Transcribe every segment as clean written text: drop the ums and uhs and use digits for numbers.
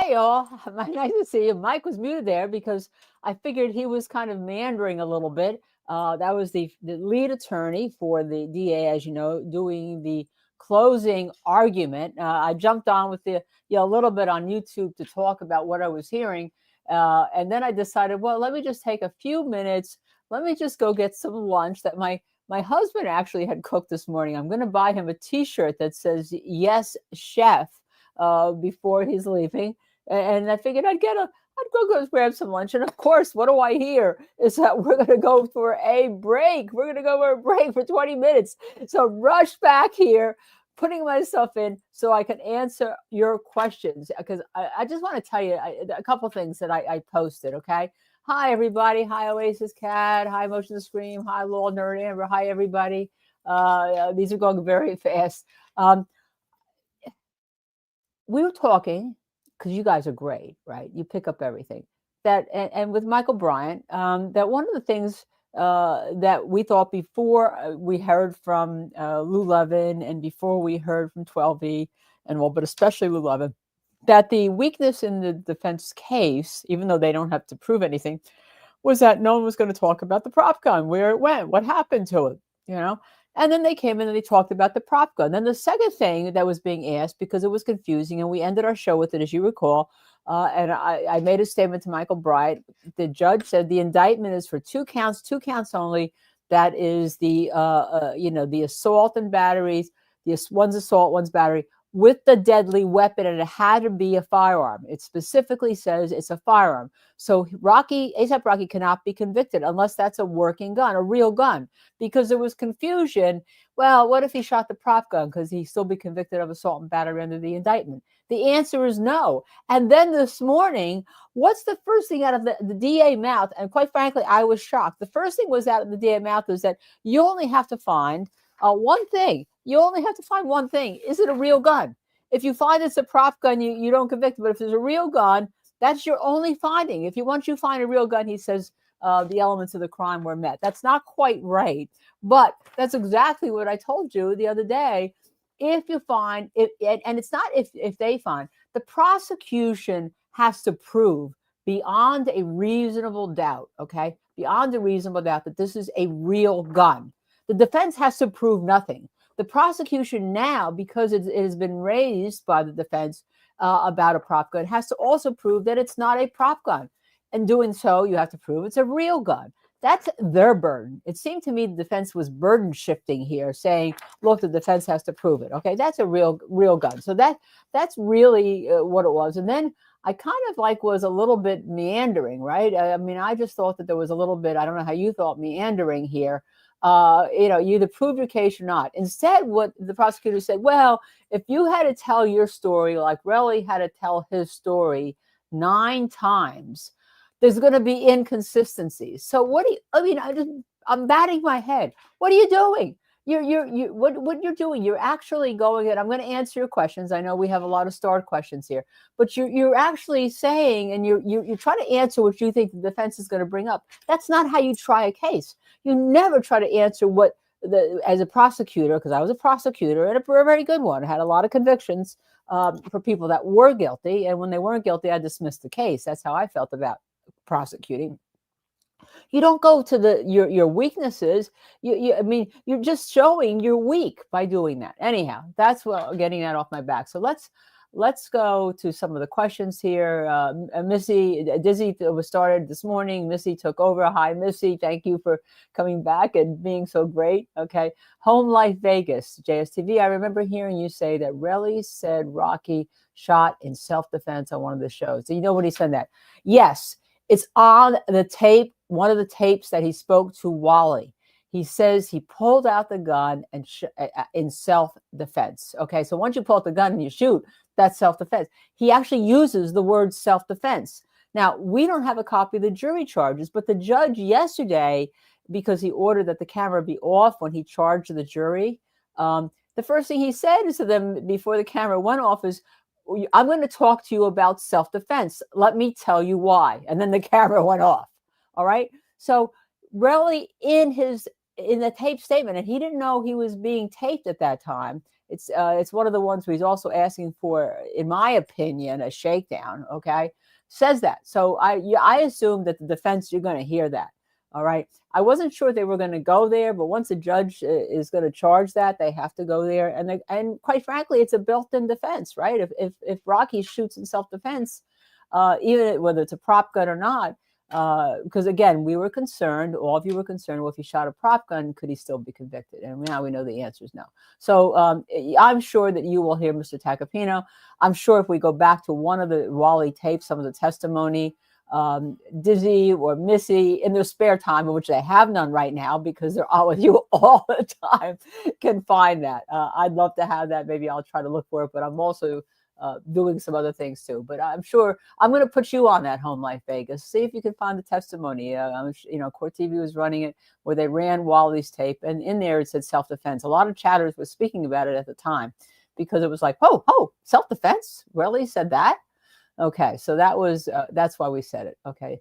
Hey, all. Nice to see you. Mike was muted there because I figured he was kind of meandering a little bit. That was the lead attorney for the DA, as you know, doing the closing argument. I jumped on with a little bit on YouTube to talk about what I was hearing. And then I decided, well, let me just take a few minutes. Let me just go get some lunch that my husband actually had cooked this morning. I'm going to buy him a T-shirt that says "Yes, Chef" before he's leaving. And I figured I'd go grab some lunch. And of course, what do I hear is that we're going to go for a break. We're going to go for a break for 20 minutes. So rush back here, putting myself in so I can answer your questions. Because I just want to tell you a couple things that I posted, okay? Hi, everybody. Hi, Oasis Cat. Hi, Motion to Scream. Hi, Law Nerd Amber. Hi, everybody. These are going very fast. We were talking because you guys are great, right? You pick up everything. And with Michael Bryant, that one of the things that we thought before we heard from Lou Levin and before we heard from 12E but especially Lou Levin, that the weakness in the defense case, even though they don't have to prove anything, was that no one was going to talk about the prop gun, where it went, what happened to it, you know? And then they came in and they talked about the prop gun. Then the second thing that was being asked, because it was confusing, and we ended our show with it, as you recall, and I made a statement to Michael Bryant. The judge said the indictment is for two counts only. That is the assault and batteries. One's assault, one's battery, with the deadly weapon, and it had to be a firearm. It specifically says it's a firearm. So ASAP Rocky cannot be convicted unless that's a working gun, a real gun, because there was confusion. Well, what if he shot the prop gun? Because he'd still be convicted of assault and battery under the indictment. The answer is no. And then this morning, what's the first thing out of the DA mouth? And quite frankly, I was shocked. The first thing was out of the DA mouth is that you only have to find one thing. You only have to find one thing. Is it a real gun? If you find it's a prop gun, you don't convict. But if it's a real gun, that's your only finding. Once you find a real gun, he says the elements of the crime were met. That's not quite right, but that's exactly what I told you the other day. If you find it, and it's not if they find, the prosecution has to prove beyond a reasonable doubt, okay, beyond a reasonable doubt that this is a real gun. The defense has to prove nothing. The prosecution now, because it has been raised by the defense about a prop gun, has to also prove that it's not a prop gun. And doing so, you have to prove it's a real gun. That's their burden. It seemed to me the defense was burden shifting here, saying, look, the defense has to prove it. Okay, that's a real gun. So that's really what it was. And then I kind of was a little bit meandering, right? I mean, I just thought that there was a little bit, I don't know how you thought, meandering here. You either prove your case or not. Instead, what the prosecutor said, well, if you had to tell your story like Relli had to tell his story 9 times, there's going to be inconsistencies. So what do you, I mean, I'm batting my head. What are you doing? What you're doing, you're actually going, and I'm going to answer your questions. I know we have a lot of starred questions here, but you're actually saying, and you're trying to answer what you think the defense is going to bring up. That's not how you try a case. You never try to answer what as a prosecutor, because I was a prosecutor and a very good one. I had a lot of convictions for people that were guilty, and when they weren't guilty, I dismissed the case. That's how I felt about prosecuting. You don't go to your weaknesses. I mean, you're just showing you're weak by doing that. Anyhow, that's what getting that off my back. So let's go to some of the questions here. Dizzy was started this morning. Missy took over. Hi, Missy. Thank you for coming back and being so great. Okay. Home Life Vegas, JSTV. I remember hearing you say that Relli said Rocky shot in self-defense on one of the shows. Do you know when he said that? Yes. It's on the tape, one of the tapes that he spoke to Wally. He says he pulled out the gun and in self-defense. Okay, so once you pull out the gun and you shoot, that's self-defense. He actually uses the word self-defense. Now, we don't have a copy of the jury charges, but the judge yesterday, because he ordered that the camera be off when he charged the jury, the first thing he said to them before the camera went off is, I'm going to talk to you about self-defense. Let me tell you why. And then the camera went off. All right. So Relli in the tape statement, and he didn't know he was being taped at that time. It's one of the ones where he's also asking for, in my opinion, a shakedown. Okay, says that. So I assume that the defense, you're going to hear that. All right. I wasn't sure they were going to go there, but once a judge is going to charge that, they have to go there. And quite frankly, it's a built-in defense, right? If Rocky shoots in self-defense, even whether it's a prop gun or not, because again, we were concerned, all of you were concerned, well, if he shot a prop gun, could he still be convicted? And now we know the answer is no. So I'm sure that you will hear Mr. Tacopina. I'm sure if we go back to one of the Wally tapes, some of the testimony, Dizzy or Missy in their spare time, which they have none right now because they're out with you all the time, can find that. I'd love to have that. Maybe I'll try to look for it, but I'm also doing some other things too. But I'm sure I'm going to put you on that Home Life Vegas. See if you can find the testimony. Court TV was running it where they ran Wally's tape, and in there it said self-defense. A lot of chatters were speaking about it at the time because it was like, oh, self-defense? Relli said that? Okay, so that's why we said it. Okay,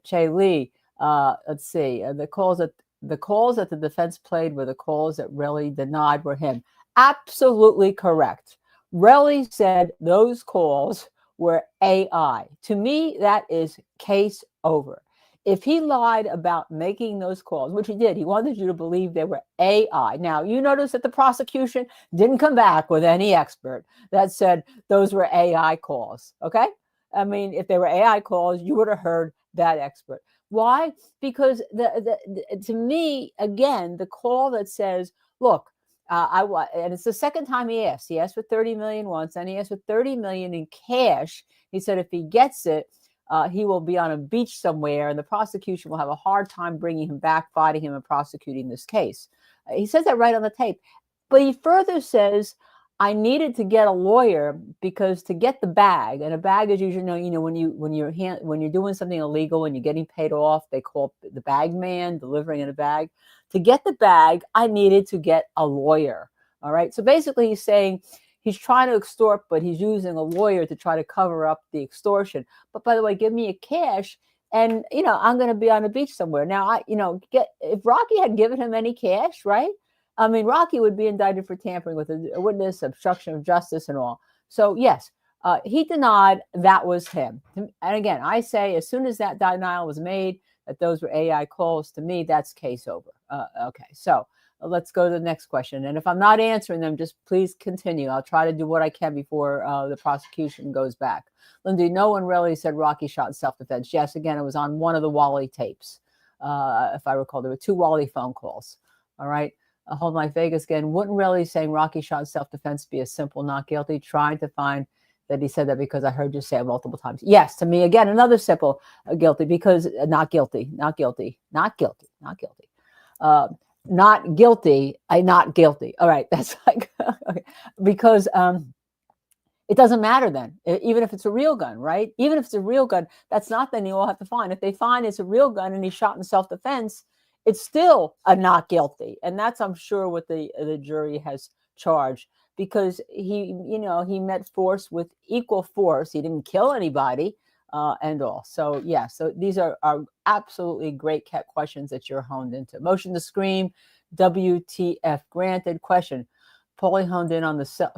Che Lee. Let's see. The calls that the defense played were the calls that Relli denied were him. Absolutely correct. Relli said those calls were AI. To me, that is case over. If he lied about making those calls, which he did, he wanted you to believe they were AI. Now, you notice that the prosecution didn't come back with any expert that said those were AI calls, okay? I mean, if they were AI calls, you would have heard that expert. Why? Because to me, again, the call that says, look, and it's the second time he asked. He asked for 30 million once, and he asked for 30 million in cash. He said if he gets it, he will be on a beach somewhere, and the prosecution will have a hard time bringing him back, fighting him, and prosecuting this case. He says that right on the tape. But he further says, I needed to get a lawyer because to get the bag, and a bag is usually, when you're doing something illegal and you're getting paid off, they call the bag man delivering in a bag. To get the bag, I needed to get a lawyer. All right. So basically, he's saying he's trying to extort, but he's using a lawyer to try to cover up the extortion. But by the way, give me a cash, and I'm going to be on a beach somewhere. Now, if Rocky had given him any cash, right? I mean, Rocky would be indicted for tampering with a witness, obstruction of justice, and all. So yes, he denied that was him. And again, I say as soon as that denial was made, that those were AI calls, to me, that's case over. Okay, so let's go to the next question. And if I'm not answering them, just please continue. I'll try to do what I can before the prosecution goes back. Linda, no one really said Rocky shot in self-defense. Yes, again, it was on one of the Wally tapes. If I recall, there were 2 Wally phone calls. All right. Home Life Vegas again. Wouldn't really saying Rocky shot in self-defense be a simple not guilty? Trying to find that he said that because I heard you say it multiple times. Yes, to me, again, another simple guilty because not guilty. Not guilty. Not guilty. Not guilty. All right. That's like, okay. Because it doesn't matter then, even if it's a real gun, right? Even if it's a real gun, that's not then you all have to find. If they find it's a real gun and he shot in self-defense, it's still a not guilty. And that's, I'm sure, what the jury has charged, because he met force with equal force. He didn't kill anybody and all. So, yeah, so these are absolutely great questions that you're honed into. Motion to scream, WTF, granted. Question. Paulie honed in on the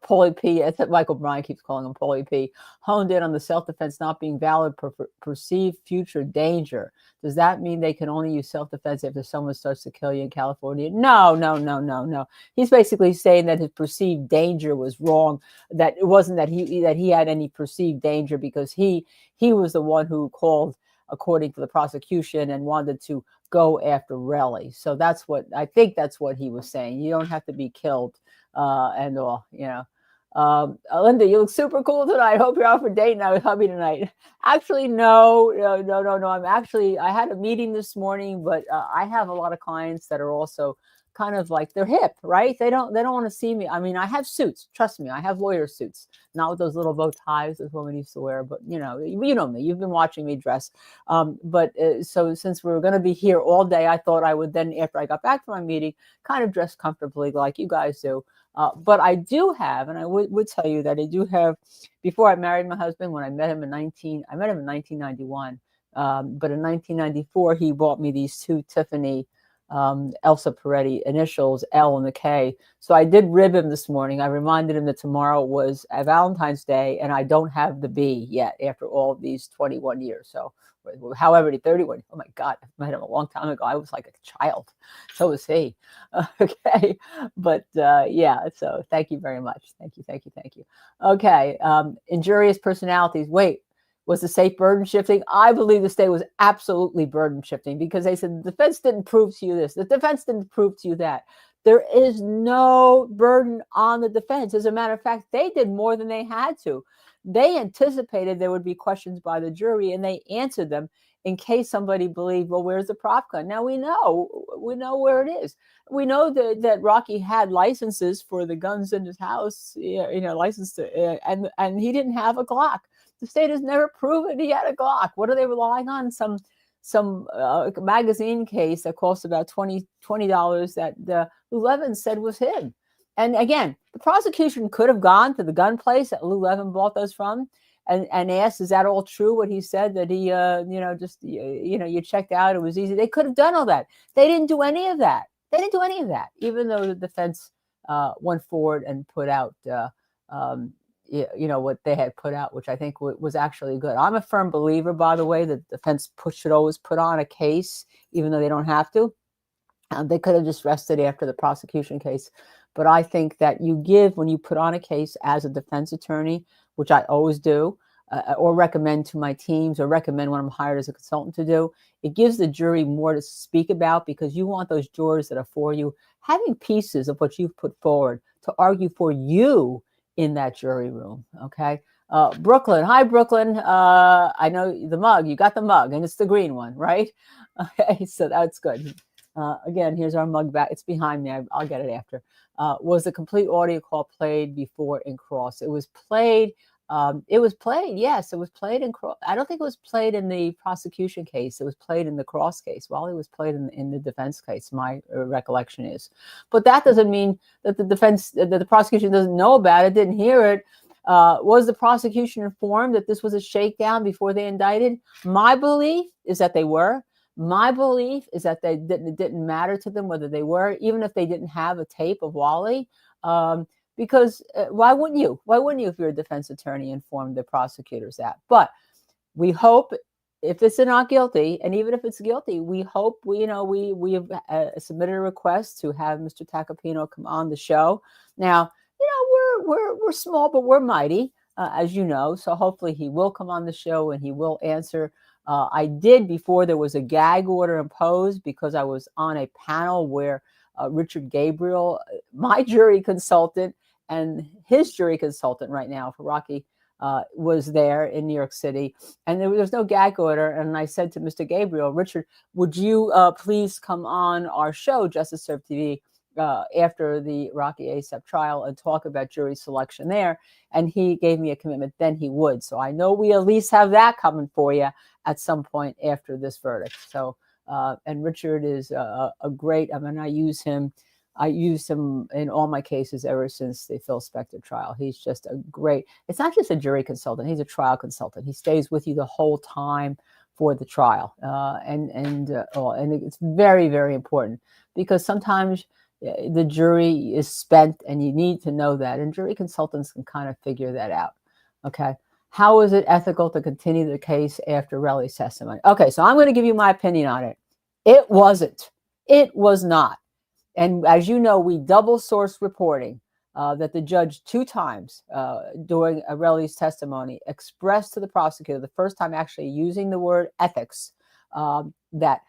Paulie P. That's what Michael Bryan keeps calling him, Paulie P. Honed in on the self-defense not being valid perceived future danger. Does that mean they can only use self-defense after someone starts to kill you in California? No. He's basically saying that his perceived danger was wrong. That it wasn't that he had any perceived danger, because he was the one who called, according to the prosecution, and wanted to go after Relli. So that's what he was saying. You don't have to be killed and all, Linda, you look super cool tonight. Hope you're out for date night with hubby tonight. Actually, no. I had a meeting this morning, but I have a lot of clients that are also kind of like, they're hip, right? They don't want to see me. I mean, I have suits. Trust me, I have lawyer suits, not with those little bow ties this woman used to wear, but you know me. You've been watching me dress. So since we were going to be here all day, I thought I would then, after I got back from my meeting, kind of dress comfortably like you guys do. But I do have, and I would tell you that I do have, before I married my husband, when I met him in 1991. But in 1994, he bought me these 2 Tiffany Elsa Peretti, initials L and the K. So I did rib him this morning. I reminded him that tomorrow was a Valentine's Day, and I don't have the B yet after all these 21 years. So however, 31. Oh my God, I met him a long time ago. I was like a child. So was he. Okay. But yeah, so thank you very much. Thank you, thank you, thank you. Okay. Injurious personalities. Wait, was the state burden shifting? I believe the state was absolutely burden shifting because they said the defense didn't prove to you this. The defense didn't prove to you that. There is no burden on the defense. As a matter of fact, they did more than they had to. They anticipated there would be questions by the jury, and they answered them in case somebody believed, well, where's the prop gun? Now we know where it is. We know that Rocky had licenses for the guns in his house, license to, and he didn't have a Glock. The state has never proven he had a Glock. What are they relying on? Some magazine case that cost about $20 that Lou Levin said was him. And again, the prosecution could have gone to the gun place that Lou Levin bought those from and asked, is that all true what he said, that he, you checked out, it was easy. They could have done all that. They didn't do any of that. They didn't do any of that, even though the defense went forward and put out, what they had put out, which I think was actually good. I'm a firm believer, by the way, that the defense should always put on a case, even though they don't have to. They could have just rested after the prosecution case. But I think that when you put on a case as a defense attorney, which I always do, or recommend to my teams, or recommend when I'm hired as a consultant to do, it gives the jury more to speak about, because you want those jurors that are for you having pieces of what you've put forward to argue for you in that jury room. Okay. Brooklyn. Hi, Brooklyn. I know the mug. You got the mug, and it's the green one, right? Okay. So that's good. Again, here's our mug back. It's behind me. I'll get it after. Was the complete audio call played before in cross? It was played. Yes, it was played in cross. I don't think it was played in the prosecution case. It was played in the cross case. While it was played in the defense case, my recollection is. But that doesn't mean that the prosecution doesn't know about it, didn't hear it. Was the prosecution informed that this was a shakedown before they indicted? My belief is that they were. My belief is that it didn't matter to them whether they were, even if they didn't have a tape of Wally, because why wouldn't you? Why wouldn't you, if you're a defense attorney, inform the prosecutors that? But we hope, if it's not guilty, and even if it's guilty, we hope we have submitted a request to have Mr. Tacopina come on the show. Now, we're small, but we're mighty, as you know. So hopefully he will come on the show and he will answer. I did, before there was a gag order imposed, because I was on a panel where Richard Gabriel, my jury consultant, and his jury consultant right now for Rocky, was there in New York City, and there was no gag order. And I said to Mr. Gabriel, Richard, would you please come on our show, Justice Served TV, after the Rocky ASAP trial, and talk about jury selection there? And he gave me a commitment, then he would. So I know we at least have that coming for you at some point after this verdict. So, and Richard is a great, I use him in all my cases ever since the Phil Spector trial. He's just a great, it's not just a jury consultant, he's a trial consultant. He stays with you the whole time for the trial. And it's very, very important, because sometimes the jury is spent, and you need to know that, and jury consultants can kind of figure that out. Okay. How is it ethical to continue the case after Relli's testimony? Okay, so I'm going to give you my opinion on it. It wasn't. It was not. And as you know, we double sourced reporting that the judge 2 times during Relli's testimony expressed to the prosecutor, the first time actually using the word ethics, that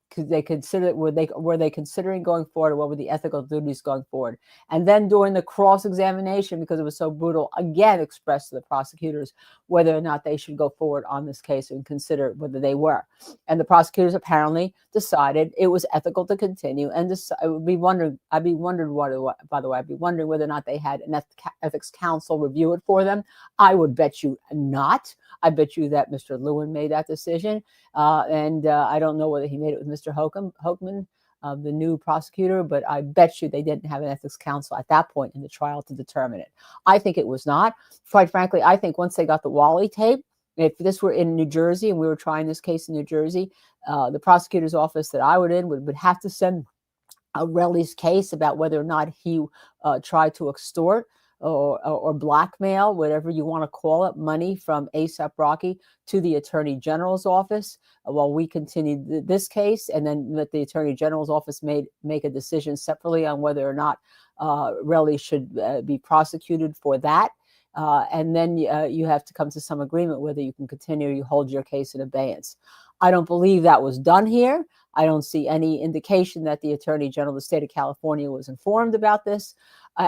could they consider, were they considering going forward, or what were the ethical duties going forward? And then during the cross-examination, because it was so brutal, again expressed to the prosecutors whether or not they should go forward on this case and consider whether they were. And the prosecutors apparently decided it was ethical to continue. And I'd be wondering whether or not they had an ethics counsel review it for them. I would bet you not. I bet you that Mr. Lewin made that decision. And I don't know whether he made it with Mr. Hochman, the new prosecutor, but I bet you they didn't have an ethics counsel at that point in the trial to determine it. I think it was not. Quite frankly, I think once they got the Wally tape, If this were in New Jersey and we were trying this case in New Jersey, the prosecutor's office that I would in would have to send Relli's case about whether or not he tried to extort or blackmail, whatever you want to call it, money from A$AP Rocky to the Attorney General's office while we continued this case, and then let the Attorney General's office make a decision separately on whether or not Relli should be prosecuted for that. And then you have to come to some agreement whether you can continue or you hold your case in abeyance. I don't believe that was done here. I don't see any indication that the Attorney General of the state of California was informed about this.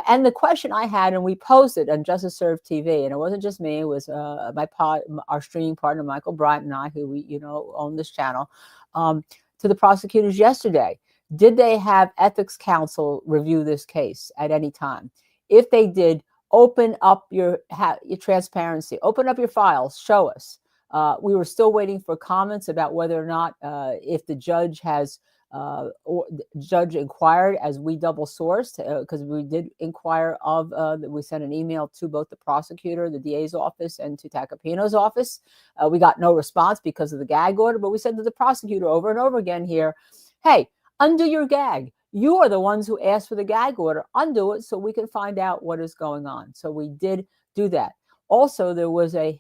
And the question I had, and we posted on Justice Served TV, and it wasn't just me, it was our streaming partner, Michael Bryant, and I, who we own this channel, to the prosecutors yesterday. Did they have ethics counsel review this case at any time? If they did, open up your transparency, open up your files, show us. We were still waiting for comments about whether or not if the judge has or the judge inquired, as we double sourced, because we did inquire of, we sent an email to both the prosecutor, the DA's office, and to Tacopina's office. We got no response because of the gag order, but we said to the prosecutor over and over again here, hey, undo your gag. You are the ones who asked for the gag order. Undo it so we can find out what is going on. So we did do that. Also, there was an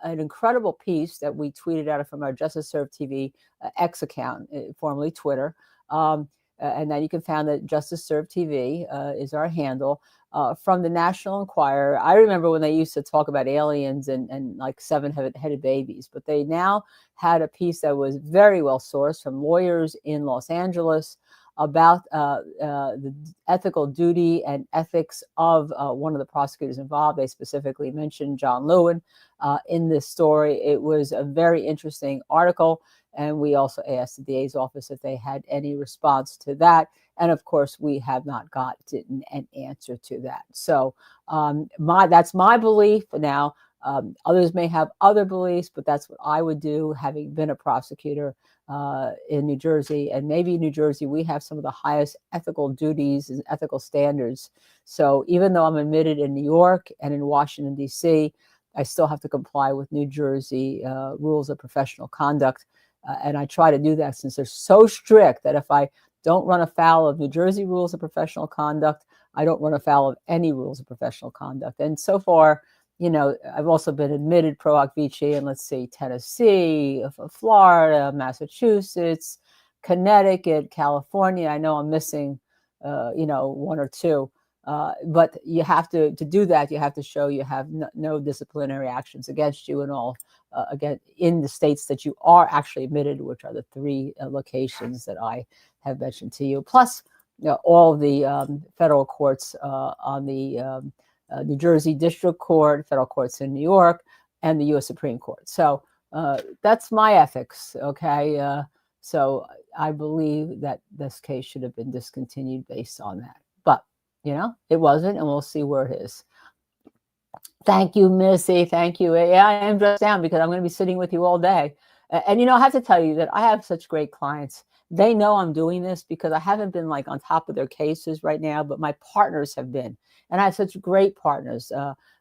incredible piece that we tweeted out from our Justice Served TV X account, formerly Twitter, and then you can find that Justice Served TV is our handle, from the National Enquirer. I remember when they used to talk about aliens and like seven-headed babies, but they now had a piece that was very well sourced from lawyers in Los Angeles about the ethical duty and ethics of one of the prosecutors involved. They specifically mentioned John Lewin in this story. It was a very interesting article, and we also asked the DA's office if they had any response to that. And of course, we have not gotten an answer to that. So that's my belief. Now, others may have other beliefs, but that's what I would do, having been a prosecutor in New Jersey. And maybe in New Jersey, we have some of the highest ethical duties and ethical standards. So even though I'm admitted in New York and in Washington, D.C., I still have to comply with New Jersey rules of professional conduct. And I try to do that since they're so strict that if I don't run afoul of New Jersey rules of professional conduct, I don't run afoul of any rules of professional conduct. And so far, I've also been admitted pro hoc vice in, let's see, Tennessee, Florida, Massachusetts, Connecticut, California. I know I'm missing, one or two. But you have to do that. You have to show you have no disciplinary actions against you and all, again, in the states that you are actually admitted, which are the three locations that I have mentioned to you. Plus, all the federal courts on the New Jersey District Court, federal courts in New York, and the U.S. Supreme Court. So that's my ethics, okay? So I believe that this case should have been discontinued based on that. But, it wasn't, and we'll see where it is. Thank you, Missy. Thank you. Yeah, I am dressed down because I'm going to be sitting with you all day. And, I have to tell you that I have such great clients. They know I'm doing this because I haven't been like on top of their cases right now, but my partners have been. And I have such great partners.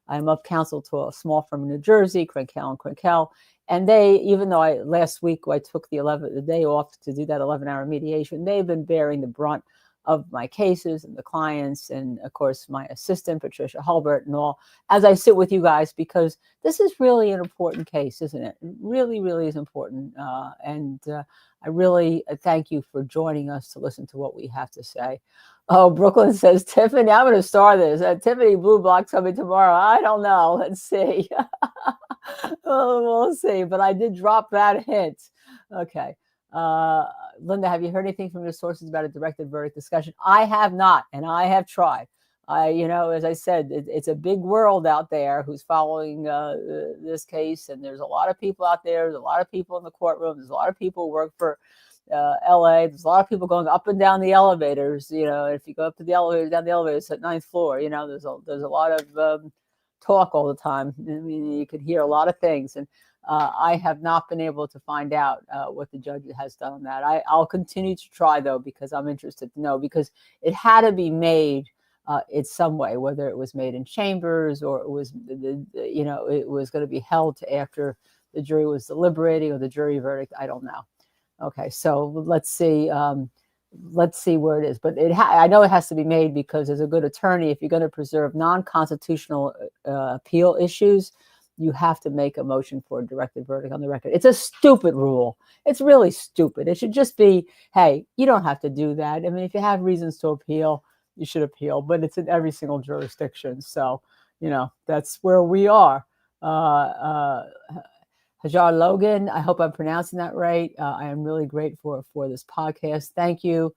I'm up counsel to a small firm in New Jersey, Krenkel and Krenkel. And they, even though last week I took the day off to do that 11-hour mediation, they've been bearing the brunt of my cases and the clients, and of course my assistant Patricia Hulbert and all, as I sit with you guys, because this is really an important case, isn't it? It really, really is important. And I really thank you for joining us to listen to what we have to say. Oh, Brooklyn says, Tiffany, I'm going to star this. Tiffany Blue Block's coming tomorrow. I don't know. Let's see. We'll see. But I did drop that hint. Okay. Linda, have you heard anything from your sources about a directed verdict discussion? I have not, and I have tried. As I said, it's a big world out there who's following this case, and there's a lot of people out there. There's a lot of people in the courtroom. There's a lot of people who work for LA. There's a lot of people going up and down the elevators. If you go up to the elevator, down the elevators at 9th floor, there's a lot of talk all the time. I mean, you could hear a lot of things, and I have not been able to find out what the judge has done on that. I'll continue to try, though, because I'm interested to know, because it had to be made in some way, whether it was made in chambers or it was, it was going to be held to after the jury was deliberating or the jury verdict. I don't know. Okay, so let's see. Let's see where it is. But I know it has to be made because, as a good attorney, if you're going to preserve non-constitutional appeal issues, you have to make a motion for a directed verdict on the record. It's a stupid rule. It's really stupid. It should just be, hey, you don't have to do that. I mean, if you have reasons to appeal, you should appeal. But it's in every single jurisdiction. So, that's where we are. Hajar Logan, I hope I'm pronouncing that right. I am really grateful for this podcast. Thank you.